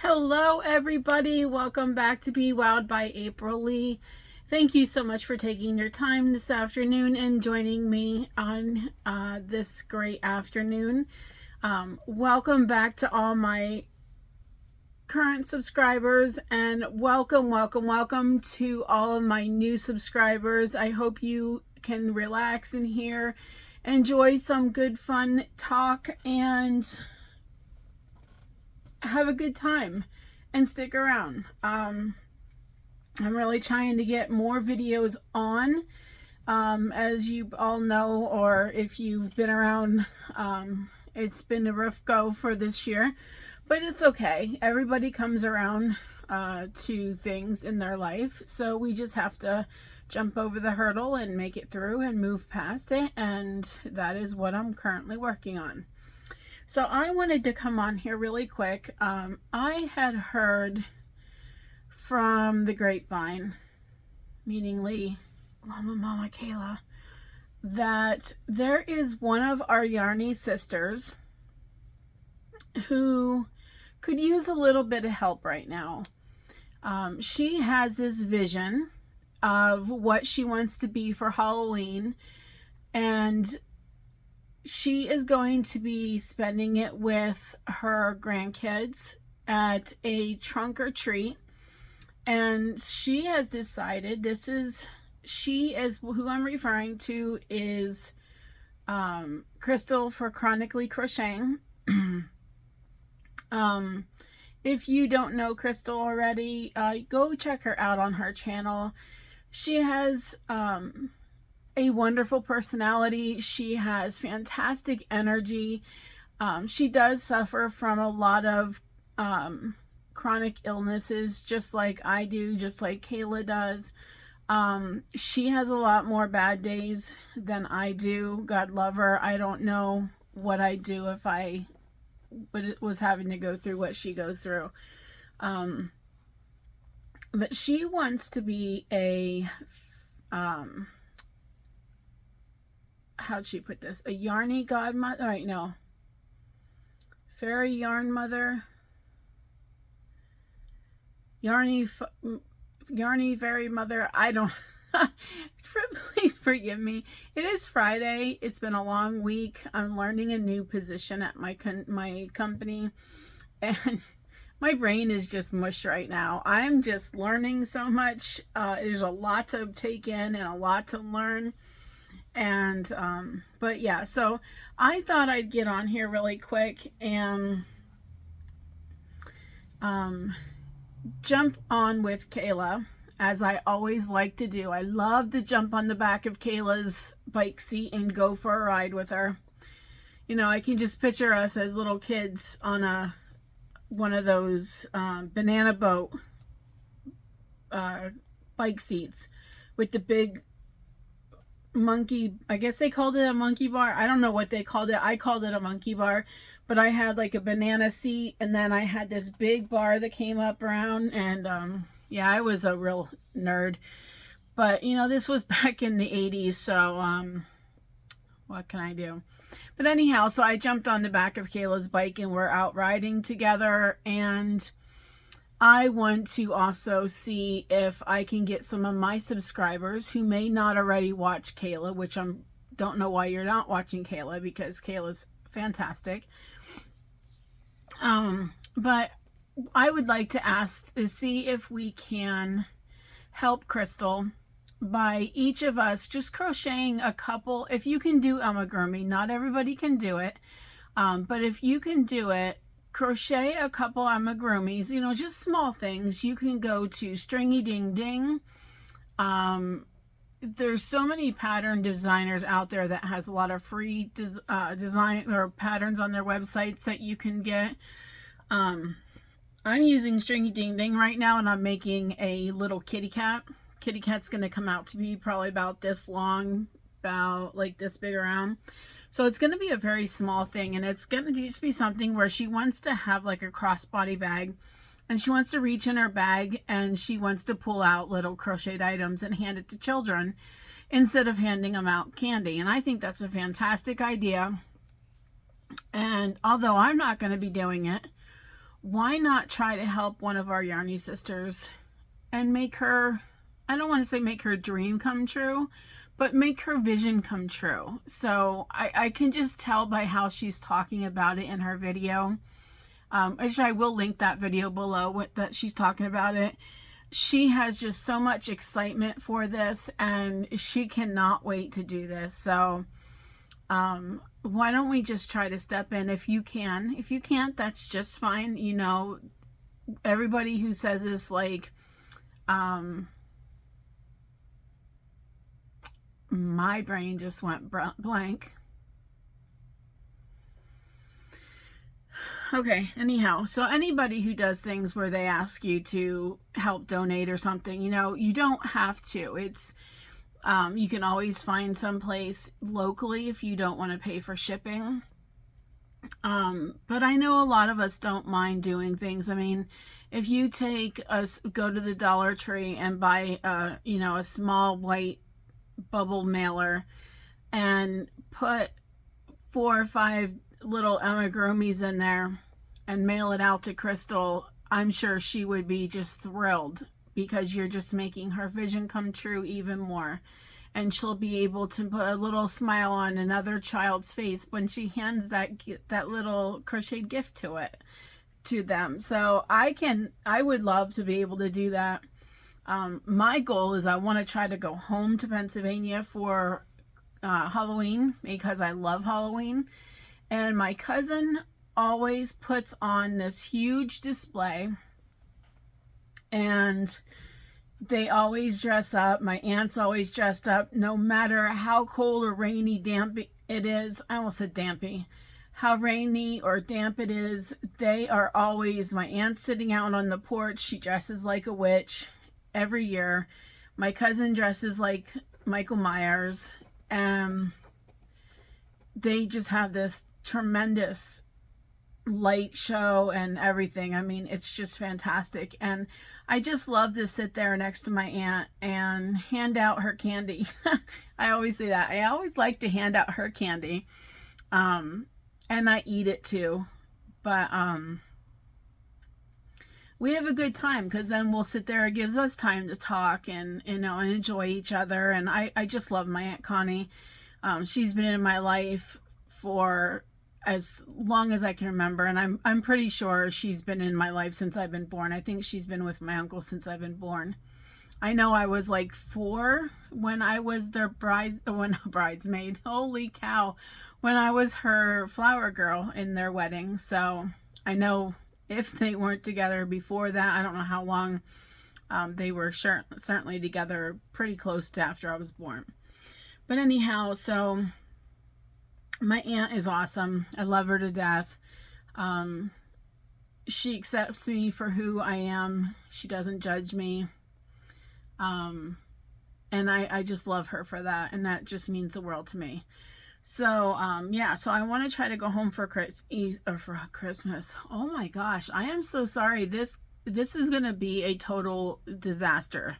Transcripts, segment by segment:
Hello everybody, welcome back to Be Wowed by April Lee. Thank you so much for taking your time this afternoon and joining me on this great afternoon. Welcome back to all my current subscribers, and welcome to all of my new subscribers. I hope you can relax in here, enjoy some good fun talk, and have a good time and stick around. I'm really trying to get more videos on, as you all know, or if you've been around, it's been a rough go for this year, but it's okay. Everybody comes around to things in their life, so we just have to jump over the hurdle and make it through and move past it, and that is what I'm currently working on. So I wanted to come on here really quick. I had heard from the grapevine, meaningly Llama Mama Kayla, that there is one of our Yarny sisters who could use a little bit of help right now. She has this vision of what she wants to be for Halloween, and she is going to be spending it with her grandkids at a trunk or treat. And she has decided she is who I'm referring to is Crystal for Chronically Crocheting. If you don't know Crystal already, go check her out on her channel. She has a wonderful personality. She has fantastic energy. She does suffer from a lot of chronic illnesses, just like I do, just like Kayla does. She has a lot more bad days than I do. God love her. I don't know what I'd do if I was having to go through what she goes through. But she wants to be a how'd she put this? A Yarny godmother? Right, no. Fairy yarn mother. Yarny fairy mother. I don't. Please forgive me. It is Friday. It's been a long week. I'm learning a new position at my company, and my brain is just mush right now. I'm just learning so much. There's a lot to take in and a lot to learn. And but yeah, so I thought I'd get on here really quick and jump on with Kayla, as I always like to do. I love to jump on the back of Kayla's bike seat and go for a ride with her. You know, I can just picture us as little kids on one of those banana boat bike seats with the big monkey. I guess they called it a monkey bar. I don't know what they called it. I called it a monkey bar, but I had like a banana seat, and then I had this big bar that came up around, and yeah, I was a real nerd. But you know, this was back in the 80s, so what can I do? But anyhow, so I jumped on the back of Kayla's bike and we're out riding together, and I want to also see if I can get some of my subscribers who may not already watch Kayla, which I don't know why you're not watching Kayla, because Kayla's fantastic. But I would like to ask to see if we can help Crystal by each of us just crocheting a couple. If you can do amigurumi, not everybody can do it, but if you can do it, crochet a couple amigurumis, you know, just small things. You can go to Stringy Ding Ding. There's so many pattern designers out there that has a lot of free design or patterns on their websites that you can get. I'm using Stringy Ding Ding right now, and I'm making a little kitty cat. Kitty cat's going to come out to be probably about this long, about like this big around. So it's going to be a very small thing, and it's going to just be something where she wants to have like a crossbody bag, and she wants to reach in her bag and she wants to pull out little crocheted items and hand it to children instead of handing them out candy. And I think that's a fantastic idea. And although I'm not going to be doing it, why not try to help one of our Yarny sisters and make her, I don't want to say make her dream come true, but make her vision come true. So I can just tell by how she's talking about it in her video. Which I will link that video below that she's talking about it. She has just so much excitement for this, and she cannot wait to do this. So why don't we just try to step in if you can. If you can't, that's just fine. You know, everybody who says this, like, my brain just went blank. Okay, anyhow, so anybody who does things where they ask you to help donate or something, you know, you don't have to. It's, you can always find some place locally if you don't want to pay for shipping. But I know a lot of us don't mind doing things. I mean, if you go to the Dollar Tree and buy, you know, a small white bubble mailer and put 4 or 5 little amigurumis in there and mail it out to Crystal, I'm sure she would be just thrilled, because you're just making her vision come true even more, and she'll be able to put a little smile on another child's face when she hands that little crocheted gift to them. So I would love to be able to do that. My goal is I want to try to go home to Pennsylvania for Halloween, because I love Halloween. And my cousin always puts on this huge display, and they always dress up. My aunt's always dressed up, no matter how cold or rainy, damp it is. I almost said dampy. How rainy or damp it is, they are always, my aunt's sitting out on the porch. She dresses like a witch every year. My cousin dresses like Michael Myers. They just have this tremendous light show and everything. I mean, it's just fantastic, and I just love to sit there next to my aunt and hand out her candy. I always say that. I always like to hand out her candy, and I eat it too, but we have a good time, because then we'll sit there. It gives us time to talk and, you know, and enjoy each other. And I just love my Aunt Connie. She's been in my life for as long as I can remember, and I'm pretty sure she's been in my life since I've been born. I think she's been with my uncle since I've been born. I know I was like 4 when I was their bridesmaid. Holy cow. When I was her flower girl in their wedding. So I know if they weren't together before that, I don't know how long. They were certainly together pretty close to after I was born. But anyhow, so my aunt is awesome. I love her to death. She accepts me for who I am. She doesn't judge me. And I just love her for that. And that just means the world to me. So, yeah, so I want to try to go home for Christmas. Oh my gosh. I am so sorry. This is going to be a total disaster,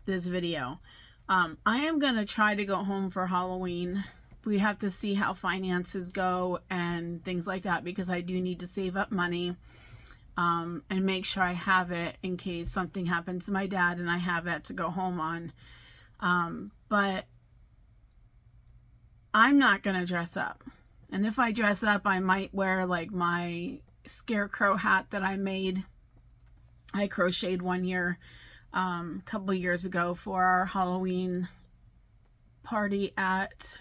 this video. I am going to try to go home for Halloween. We have to see how finances go and things like that, because I do need to save up money, and make sure I have it in case something happens to my dad and I have it to go home on. But I'm not going to dress up. And if I dress up, I might wear like my scarecrow hat that I made. I crocheted one year, a couple years ago, for our Halloween party at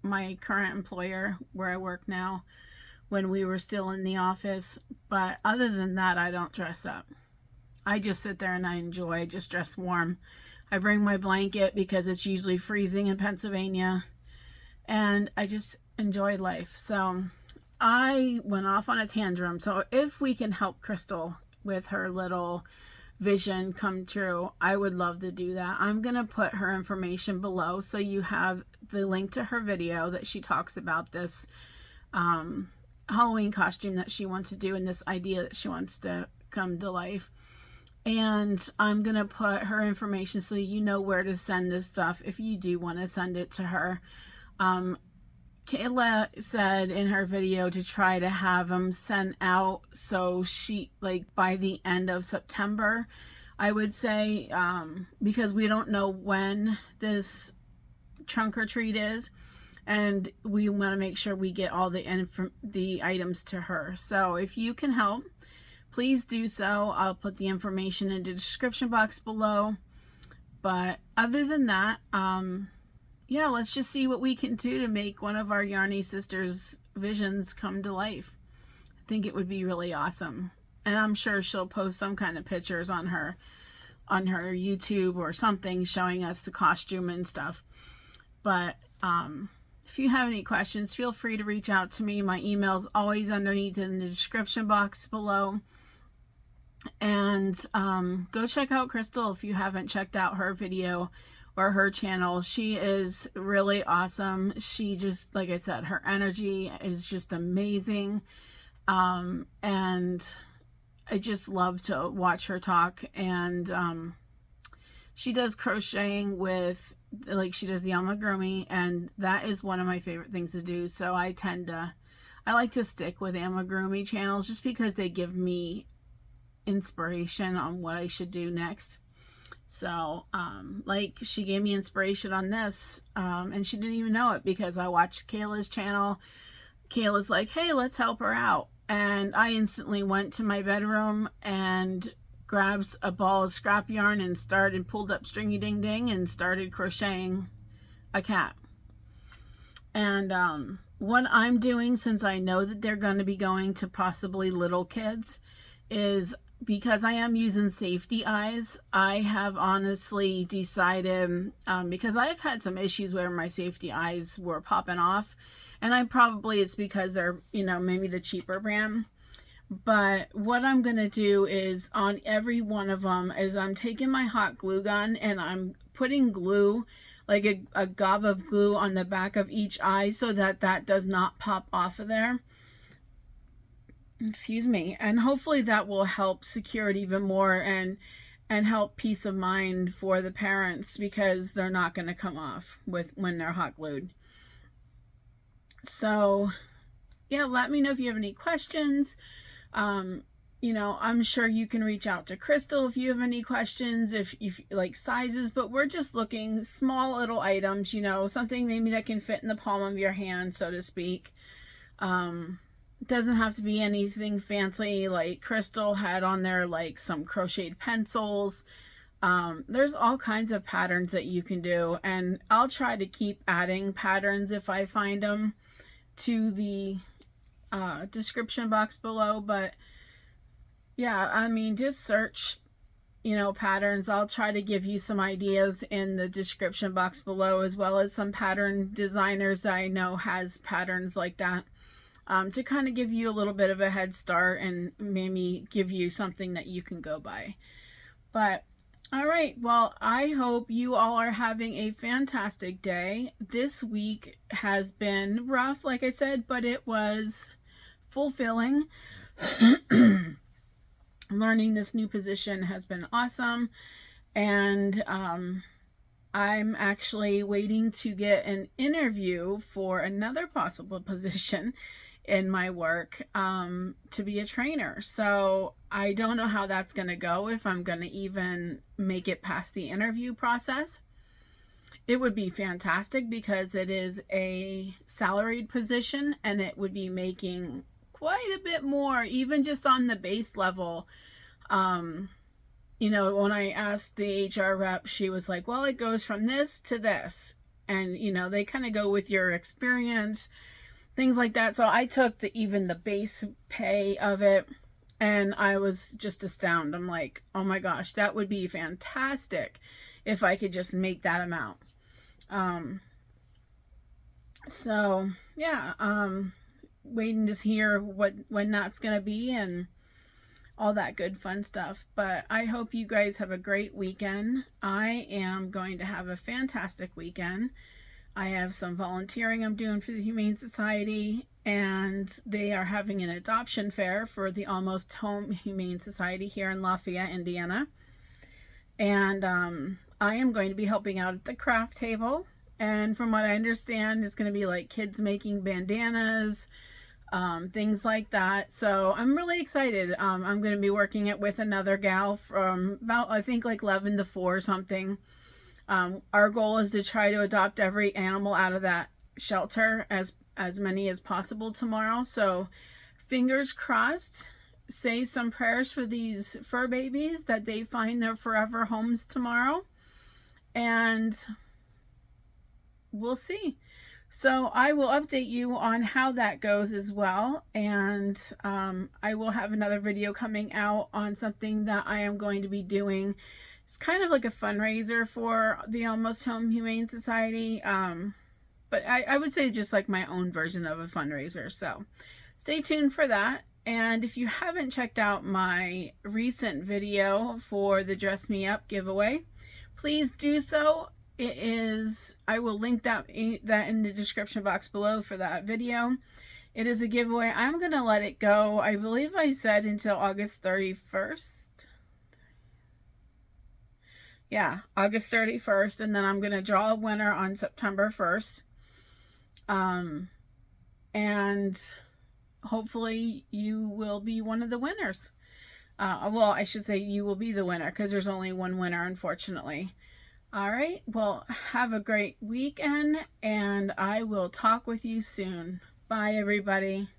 my current employer where I work now, when we were still in the office. But other than that, I don't dress up. I just sit there and I enjoy. I just dress warm. I bring my blanket because it's usually freezing in Pennsylvania, and I just enjoy life. So I went off on a tantrum. So if we can help Crystal with her little vision come true, I would love to do that. I'm going to put her information below, so you have the link to her video that she talks about this Halloween costume that she wants to do, and this idea that she wants to come to life. And I'm going to put her information so you know where to send this stuff if you do want to send it to her. Kayla said in her video to try to have them sent out, so she, like, by the end of September, I would say, because we don't know when this trunk or treat is, and we want to make sure we get all the items to her. So if you can help, please do so. I'll put the information in the description box below. But other than that, yeah, let's just see what we can do to make one of our Yarny Sisters visions come to life. I think it would be really awesome. And I'm sure she'll post some kind of pictures on her YouTube or something showing us the costume and stuff. But if you have any questions, feel free to reach out to me. My email's always underneath in the description box below. And go check out Crystal if you haven't checked out her video or her channel. She is really awesome. She just, like I said, her energy is just amazing. And I just love to watch her talk. And she does crocheting with, like, she does the amigurumi, and that is one of my favorite things to do. So I like to stick with amigurumi channels just because they give me inspiration on what I should do next. So like, she gave me inspiration on this, and she didn't even know it because I watched Kayla's channel. Kayla's like, hey, let's help her out. And I instantly went to my bedroom and grabbed a ball of scrap yarn and pulled up Stringy Ding Ding and started crocheting a cat. And what I'm doing, since I know that they're going to be going to possibly little kids, is, because I am using safety eyes, I have honestly decided, because I've had some issues where my safety eyes were popping off, and it's because they're, maybe the cheaper brand. But what I'm going to do is, on every one of them, is I'm taking my hot glue gun and I'm putting glue, like a gob of glue on the back of each eye so that that does not pop off of there. Excuse me. And hopefully that will help secure it even more and help peace of mind for the parents, because they're not going to come off when they're hot glued. So yeah, let me know if you have any questions. I'm sure you can reach out to Crystal if you have any questions, if you like sizes, but we're just looking small little items, something maybe that can fit in the palm of your hand, so to speak. It doesn't have to be anything fancy. Like Crystal had on there, like, some crocheted pencils. There's all kinds of patterns that you can do, and I'll try to keep adding patterns if I find them to the description box below. But yeah, I mean, just search, patterns. I'll try to give you some ideas in the description box below, as well as some pattern designers that I know has patterns like that, to kind of give you a little bit of a head start and maybe give you something that you can go by. But all right, well, I hope you all are having a fantastic day. This week has been rough, like I said, but it was fulfilling. Learning this new position has been awesome. And I'm actually waiting to get an interview for another possible position in my work, to be a trainer. So I don't know how that's going to go, if I'm going to even make it past the interview process. It would be fantastic because it is a salaried position and it would be making quite a bit more, even just on the base level. When I asked the HR rep, she was like, well, it goes from this to this. And, they kind of go with your experience, things like that. So I took even the base pay of it, and I was just astounded. I'm like, oh my gosh, that would be fantastic if I could just make that amount. So yeah, waiting to hear when that's gonna be and all that good fun stuff. But I hope you guys have a great weekend. I am going to have a fantastic weekend. I have some volunteering I'm doing for the Humane Society, and they are having an adoption fair for the Almost Home Humane Society here in Lafayette, Indiana. And I am going to be helping out at the craft table. And from what I understand, it's going to be like kids making bandanas, things like that. So I'm really excited. I'm going to be working it with another gal from about, I think, like 11 to 4 or something. Our goal is to try to adopt every animal out of that shelter, as many as possible tomorrow. So fingers crossed. Say some prayers for these fur babies that they find their forever homes tomorrow. And we'll see. So I will update you on how that goes as well. And I will have another video coming out on something that I am going to be doing. It's kind of like a fundraiser for the Almost Home Humane Society. But I would say just like my own version of a fundraiser. So stay tuned for that. And if you haven't checked out my recent video for the Dress Me Up giveaway, please do so. It is, I will link that in the description box below for that video. It is a giveaway. I'm going to let it go. I believe I said until August 31st. Yeah, August 31st. And then I'm going to draw a winner on September 1st. And hopefully you will be one of the winners. Well, I should say you will be the winner because there's only one winner, unfortunately. All right, well, have a great weekend, and I will talk with you soon. Bye, everybody.